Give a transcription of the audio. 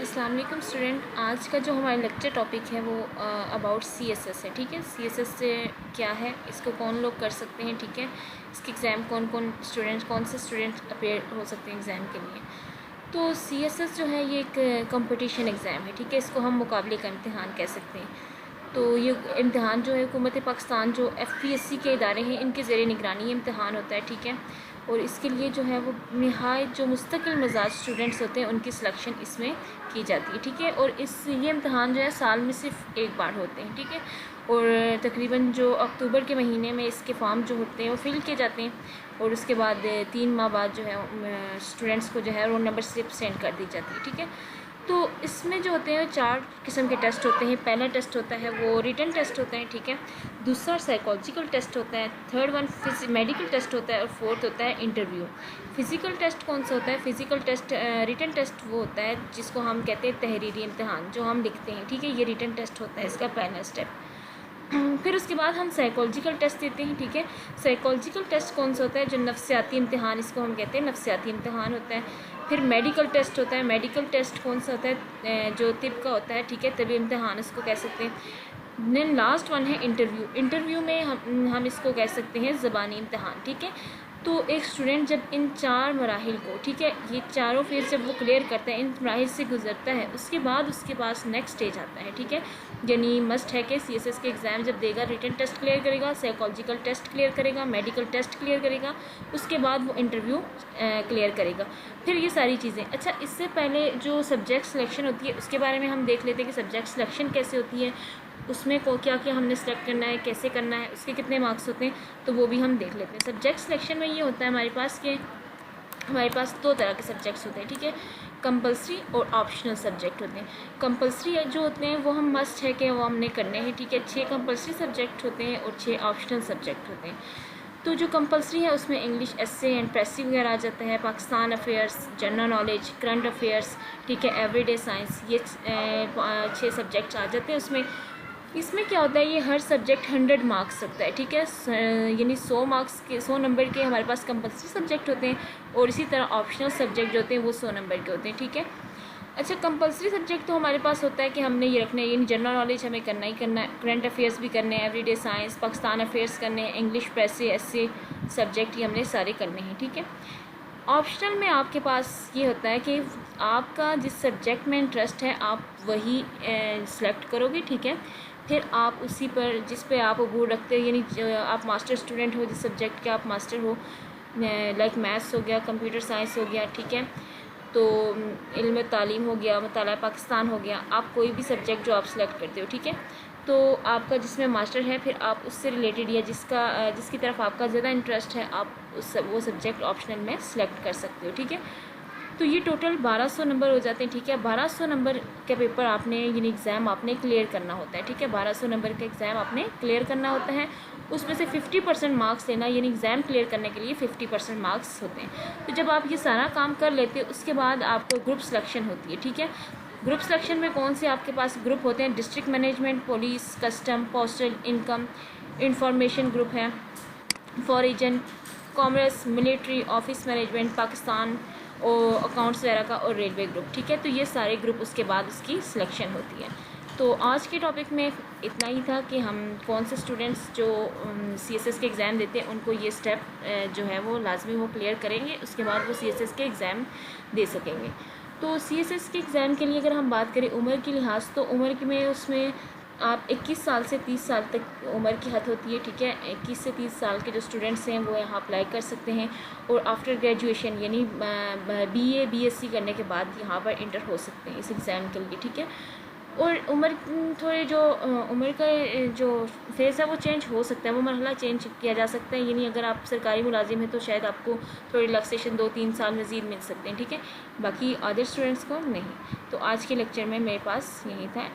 अस्सलाम वालेकुम स्टूडेंट। आज का जो हमारा लेक्चर टॉपिक है वो अबाउट सीएसएस है। ठीक है, सीएसएस से क्या है, इसको कौन लोग कर सकते हैं, ठीक है, इसके एग्ज़ाम कौन से स्टूडेंट अपेयर हो सकते हैं एग्ज़ाम के लिए। तो सीएसएस जो है ये एक कंपटीशन एग्ज़ाम है। ठीक है, इसको हम मुकाबले का इम्तिहान कह सकते हैं। तो ये इम्तिहान जो है हुकूमत पाकिस्तान जो एफपीएससी के इदारे हैं इनके ज़रिए निगरानी इम्तिहान होता है। ठीक है, और इसके लिए जो है वो नहायत जो मुस्तकिल मिजाज स्टूडेंट्स होते हैं उनकी सिलेक्शन इसमें की जाती है। ठीक है, और ये इम्तिहान जो है साल में सिर्फ एक बार होते हैं। ठीक है, और तकरीबन जो अक्टूबर के महीने में इसके फॉर्म जो होते हैं वो फिल किए जाते हैं और उसके बाद 3 माह बाद जो है स्टूडेंट्स को जो है रोल नंबर स्लिप सेंड कर दी जाती है। ठीक है, तो इसमें जो होते हैं 4 किस्म के टेस्ट होते हैं। पहला टेस्ट होता है वो रिटन टेस्ट होता है। ठीक है, दूसरा साइकोलॉजिकल टेस्ट होता है, थर्ड वन मेडिकल टेस्ट होता है और फोर्थ होता है इंटरव्यू। फिज़िकल टेस्ट कौन सा होता है? फिज़िकल टेस्ट रिटन टेस्ट वो होता है जिसको हम कहते हैं तहरीरी इम्तिहान, जो हम लिखते हैं। ठीक है, ये रिटन टेस्ट होता है, इसका पहला स्टेप। फिर उसके बाद हम साइकोलॉजिकल टेस्ट देते हैं। ठीक है, साइकोलॉजिकल टेस्ट कौन सा होता है? जो नफ्सियाती इम्तिहान, इसको हम कहते हैं नफ्सियाती इम्तिहान होता है। फिर मेडिकल टेस्ट होता है। मेडिकल टेस्ट कौन सा होता है? जो तिब का होता है। ठीक है, तभी इम्तिहान इसको कह सकते हैं। देन लास्ट वन है इंटरव्यू। इंटरव्यू में हम इसको कह सकते हैं ज़बानी इम्तिहान। ठीक है, तो एक स्टूडेंट जब इन 4 मराहिल को, ठीक है, ये चारों फेज़ जब वो क्लियर करता है, इन मराहिल से गुजरता है, उसके बाद उसके पास नेक्स्ट स्टेज आता है। ठीक है, यानी मस्ट है कि सीएसएस के एग्ज़ाम जब देगा, रिटन टेस्ट क्लियर करेगा, साइकोलॉजिकल टेस्ट क्लियर करेगा, मेडिकल टेस्ट क्लियर करेगा, उसके बाद वो इंटरव्यू क्लियर करेगा। फिर ये सारी चीज़ें। अच्छा, इससे पहले जो सब्जेक्ट सिलेक्शन होती है उसके बारे में हम देख लेते हैं कि सब्जेक्ट सिलेक्शन कैसे होती है, उसमें को क्या क्या हमने सेलेक्ट करना है, कैसे करना है, उसके कितने मार्क्स होते हैं, तो वो भी हम देख लेते हैं। सब्जेक्ट सिलेक्शन में ये होता है हमारे पास कि हमारे पास 2 तरह के सब्जेक्ट्स होते हैं। ठीक है, कंपलसरी और ऑप्शनल सब्जेक्ट होते हैं। कंपलसरी जो होते हैं वो हम मस्ट है कि वो हमने करने हैं। ठीक है, 6 कंपलसरी सब्जेक्ट होते हैं और 6 ऑप्शनल सब्जेक्ट होते हैं। तो जो कंपलसरी है उसमें इंग्लिश, एस्से एंड प्रेसी वगैरह आ जाता है, Pakistan affairs, general knowledge, current affairs, ठीक है, एवरीडे साइंस, ये 6 सब्जेक्ट्स आ जाते हैं उसमें। इसमें क्या होता है, ये हर सब्जेक्ट 100 मार्क्स रखता है। ठीक है, यानी 100 मार्क्स के 100 नंबर के हमारे पास कंपलसरी सब्जेक्ट होते हैं और इसी तरह ऑप्शनल सब्जेक्ट जो होते हैं वो 100 नंबर के होते हैं। ठीक है, अच्छा, कंपलसरी सब्जेक्ट तो हमारे पास होता है कि हमने ये रखना है, यानी जनरल नॉलेज हमें करना ही करना है, करंट अफेयर्स भी करने हैं, एवरीडे साइंस, पाकिस्तान अफेयर्स करने हैं, इंग्लिश, प्रेसी, एस्से सब्जेक्ट ये हमने सारे करने हैं। ठीक है, ऑप्शनल में आपके पास ये होता है कि आपका जिस सब्जेक्ट में इंटरेस्ट है आप वही सेलेक्ट करोगे। ठीक है, फिर आप उसी पर जिस पे आप अबूर रखते हो, यानी आप मास्टर स्टूडेंट हो, जिस सब्जेक्ट के आप मास्टर हो, लाइक मैथ्स हो गया, कंप्यूटर साइंस हो गया, ठीक है, तो इल्म तालीम हो गया, मुताला पाकिस्तान हो गया, आप कोई भी सब्जेक्ट जो आप सेलेक्ट करते हो। ठीक है, तो आपका जिसमें मास्टर है फिर आप उससे रिलेटेड या जिसकी तरफ आपका ज़्यादा इंटरेस्ट है आप वो सब्जेक्ट ऑप्शनल में सेलेक्ट कर सकते हो। ठीक है, तो ये टोटल 1200 नंबर हो जाते हैं। ठीक है, 1200 नंबर का पेपर आपने, यानी एग्ज़ाम आपने क्लियर करना होता है। ठीक है, 1200 नंबर का एग्ज़ाम आपने क्लियर करना होता है, उसमें से 50% मार्क्स लेना, यानी एग्ज़ाम क्लियर करने के लिए 50% मार्क्स होते हैं। तो जब आप ये सारा काम कर लेते हो उसके बाद आपको ग्रुप सिलेक्शन होती है। ठीक है, ग्रुप सिलेक्शन में कौन से आपके पास ग्रुप होते हैं? District management, police, custom, postal, income, information group है, foreign, commerce, military, office management, Pakistan और अकाउंट्स वगैरह का, और रेलवे ग्रुप। ठीक है, तो ये सारे ग्रुप उसके बाद उसकी सिलेक्शन होती है। तो आज के टॉपिक में इतना ही था कि हम कौन से स्टूडेंट्स जो सीएसएस के एग्ज़ाम देते हैं उनको ये स्टेप जो है वो लाजमी वो क्लियर करेंगे, उसके बाद वो सीएसएस के एग्ज़ाम दे सकेंगे। तो सीएसएस के एग्ज़ाम के लिए अगर हम बात करें उम्र के लिहाज, तो उम्र की में उसमें आप 21 साल से 30 साल तक उम्र की हद होती है। ठीक है, 21 से 30 साल के जो स्टूडेंट्स हैं वो यहाँ अप्लाई कर सकते हैं और आफ्टर ग्रेजुएशन यानी बीए बीएससी करने के बाद यहाँ पर इंटर हो सकते हैं इस एग्ज़ाम के लिए। ठीक है, और उम्र थोड़े जो उम्र का जो फेज़ है वो चेंज हो सकता है, वो मरहला चेंज किया जा सकता है, यानी अगर आप सरकारी मुलाजिम हैं तो शायद आपको थोड़ी रिलैक्सेशन 2-3 साल मज़ीद मिल सकते हैं। ठीक है, बाकी अदर स्टूडेंट्स को नहीं। तो आज के लेक्चर में मेरे पास यही था।